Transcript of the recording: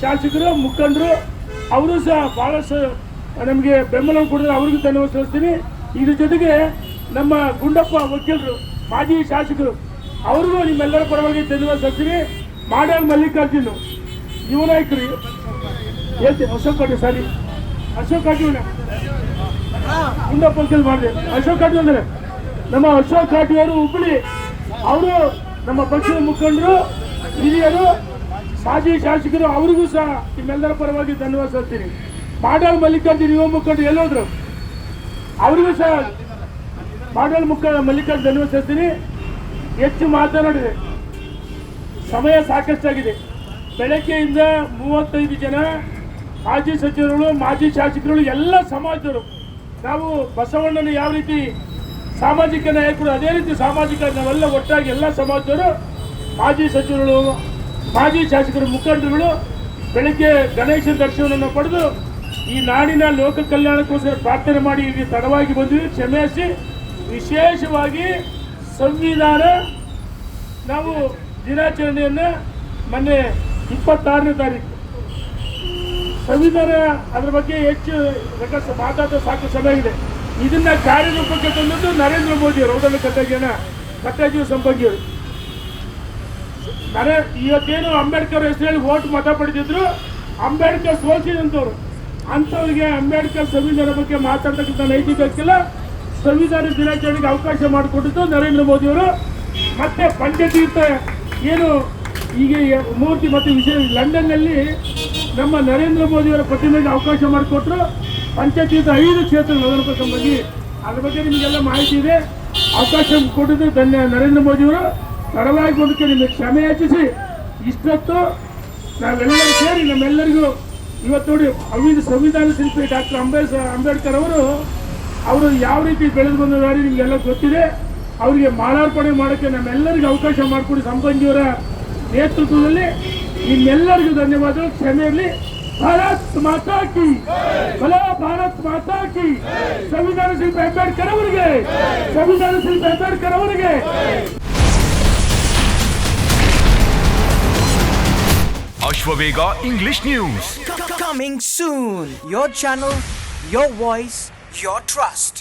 ಶಾಸಕರು ಮುಖಂಡರು ಅವರು ಸಹ ಬಹಳಷ್ಟು ನಮಗೆ ಬೆಂಬಲ ಕೊಡಿದ್ರೆ ಅವ್ರಿಗೂ ಧನ್ಯವಾದ ಸಲ್ಲಿಸ್ತೀನಿ. ಇದ್ರ ಜೊತೆಗೆ ನಮ್ಮ ಗುಂಡಪ್ಪ ವಕೀಲರು ಮಾಜಿ ಶಾಸಕರು ಅವ್ರಿಗೂ ನಿಮ್ಮೆಲ್ಲರ ಪರವಾಗಿ ಧನ್ಯವಾದ ಸಲ್ಲಿಸ್ತೀನಿ. ಮಾಡಾಳ್ ಮಲ್ಲಿಕಾರ್ಜುನ್ ಯುವ ನಾಯಕರು ಹೇಳ್ತೀನಿ, ಅಶೋಕ್ ಕಾಟಿ ಸಾರಿ ಅಶೋಕ್ ಕಾಟಿ ಗುಂಡಪ್ಪ ವಕೀಲ್ ಮಾಡಿದೆ ಅಶೋಕ್ ಕಾಟಿ ಅಂದರೆ ನಮ್ಮ ಅಶೋಕ್ ಕಾಟಿಯವರು ಹುಬ್ಬಳ್ಳಿ ಅವರು ನಮ್ಮ ಪಕ್ಷದ ಮುಖಂಡರು ಹಿರಿಯರು ಮಾಜಿ ಶಾಸಕರು ಅವರಿಗೂ ಸಹ ನಿಮ್ಮೆಲ್ಲರ ಪರವಾಗಿ ಧನ್ಯವಾದ ಸಲ್ಲಿಸ್ತೀನಿ. ಮಾಡಾಳ್ ಮಲ್ಲಿಕಾರ್ಜುನ್ ಯುವ ಮುಖಂಡರು ಎಲ್ಲೋದ್ರು ಅವರಿಗೂ ಸಹ ಮಾಡಾಳ್ ಮಲ್ಲಿಕಾರ್ಜುನ್ ಧನ್ಯವಾದ ಸಲ್ಲಿಸ್ತೀನಿ. ಹೆಚ್ಚು ಮಾತನಾಡಿದೆ, ಸಮಯ ಸಾಕಷ್ಟಾಗಿದೆ. ಬೆಳಗ್ಗೆಯಿಂದ 35 ಜನ ಮಾಜಿ ಸಚಿವರುಗಳು ಮಾಜಿ ಶಾಸಕರುಗಳು ಎಲ್ಲ ಸಮಾಜದವರು ನಾವು ಬಸವಣ್ಣನ ಯಾವ ರೀತಿ ಸಾಮಾಜಿಕ ನಾಯಕರು ಅದೇ ರೀತಿ ಸಾಮಾಜಿಕ ನಾವೆಲ್ಲ ಒಟ್ಟಾಗಿ ಎಲ್ಲ ಸಮಾಜದವರು ಮಾಜಿ ಸಚಿವರುಗಳು ಮಾಜಿ ಶಾಸಕರು ಮುಖಂಡರುಗಳು ಬೆಳಗ್ಗೆ ಗಣೇಶ ದರ್ಶನವನ್ನು ಪಡೆದು ಈ ನಾಡಿನ ಲೋಕ ಕಲ್ಯಾಣಕ್ಕೋಸ್ಕರ ಪ್ರಾರ್ಥನೆ ಮಾಡಿ ಇಲ್ಲಿ ತಡವಾಗಿ ಬಂದ್ವಿ, ಕ್ಷಮಿಸಿ. ವಿಶೇಷವಾಗಿ ಸಂವಿಧಾನ ನಾವು ದಿನಾಚರಣೆಯನ್ನು ಮೊನ್ನೆ 26ನೇ ತಾರೀಕು ಸಂವಿಧಾನ ಅದರ ಬಗ್ಗೆ ಹೆಚ್ಚು ಮಾತಾಡೋ ಸಾಕು ಸಮಯ ಇದೆ. ಇದನ್ನ ಕಾರ್ಯರೂಪಕ್ಕೆ ತಂದದ್ದು ನರೇಂದ್ರ ಮೋದಿ ಅವರು, ಹೌದಲ್ಲ ಕಟ್ಟಾಜೀವ ಸಂಪಂಗಿಯವರು. ಇವತ್ತೇನು ಅಂಬೇಡ್ಕರ್ ಹೆಸರಲ್ಲಿ ಓಟ್ ಮತ ಪಡೆದಿದ್ರು, ಅಂಬೇಡ್ಕರ್ ಸೋಲಿಸಿದಂಥವ್ರು ಅಂಥವ್ರಿಗೆ ಅಂಬೇಡ್ಕರ್ ಸಂವಿಧಾನ ಬಗ್ಗೆ ಮಾತಾಡ್ತಕ್ಕಂಥ ನೈತಿಕಕ್ಕಿಲ್ಲ. ಸಂವಿಧಾನ ದಿನಾಚರಣೆಗೆ ಅವಕಾಶ ಮಾಡಿಕೊಟ್ಟಿದ್ದು ನರೇಂದ್ರ ಮೋದಿಯವರು. ಮತ್ತೆ ಪಂಚತೀರ್ಥ ಏನು ಈಗ ಮೂರ್ತಿ ಮತ್ತು ವಿಷಯ ಲಂಡನ್ನಲ್ಲಿ ನಮ್ಮ ನರೇಂದ್ರ ಮೋದಿಯವರ ಪ್ರತಿಮೆಗೆ ಅವಕಾಶ ಮಾಡಿಕೊಟ್ರು. ಪಂಚತೀರ್ಥ 5 ಕ್ಷೇತ್ರಗಳು ಅದರ ಬಗ್ಗೆ ಅದ್ರ ಬಗ್ಗೆ ನಿಮಗೆಲ್ಲ ಮಾಹಿತಿ ಇದೆ. ಅವಕಾಶ ಕೊಟ್ಟಿದ್ದು ನರೇಂದ್ರ ಮೋದಿಯವರು. ತಡವಾಗಿ ಬಂದಕ್ಕೆ ನಿಮಗೆ ಕ್ಷಮೆ ಯಾಚಿಸಿ ಇಷ್ಟೊತ್ತು ನಾವೆಲ್ಲರೂ ಸೇರಿ ನಮ್ಮೆಲ್ಲರಿಗೂ ಇವತ್ತು ನೋಡಿ ಸಂವಿಧಾನ ಶಿಲ್ಪಿ ಡಾಕ್ಟರ್ ಅಂಬೇಡ್ಕರ್ ಅವರು ಯಾವ ರೀತಿ ಬೆಳೆದು ಬಂದಿದ್ದಾರೆ ನಿಮಗೆಲ್ಲ ಗೊತ್ತಿದೆ. ಅವರಿಗೆ ಮಾಲಾರ್ಪಣೆ ಮಾಡೋಕ್ಕೆ ನಮ್ಮೆಲ್ಲರಿಗೂ ಅವಕಾಶ ಮಾಡಿಕೊಡಿ ಸಂಪಂಗಿಯವರ ನೇತೃತ್ವದಲ್ಲಿ. ನಿಮ್ಮೆಲ್ಲರಿಗೂ ಧನ್ಯವಾದಗಳು. ಕ್ಷಮೆ ಇರಲಿ. ಭಾರತ್ ಮಾತಾ ಕಿ ಬಲೋ, ಭಾರತ್ ಮಾತಾ ಕಿ. ಸಂವಿಧಾನ ಶಿಲ್ಪಿ ಅಂಬೇಡ್ಕರ್ ಅವರಿಗೆ, ಸಂವಿಧಾನ ಶಿಲ್ಪಿ ಅಂಬೇಡ್ಕರ್ ಅವರಿಗೆ. Ashwavega English News. Coming soon. Your channel, your voice, your trust.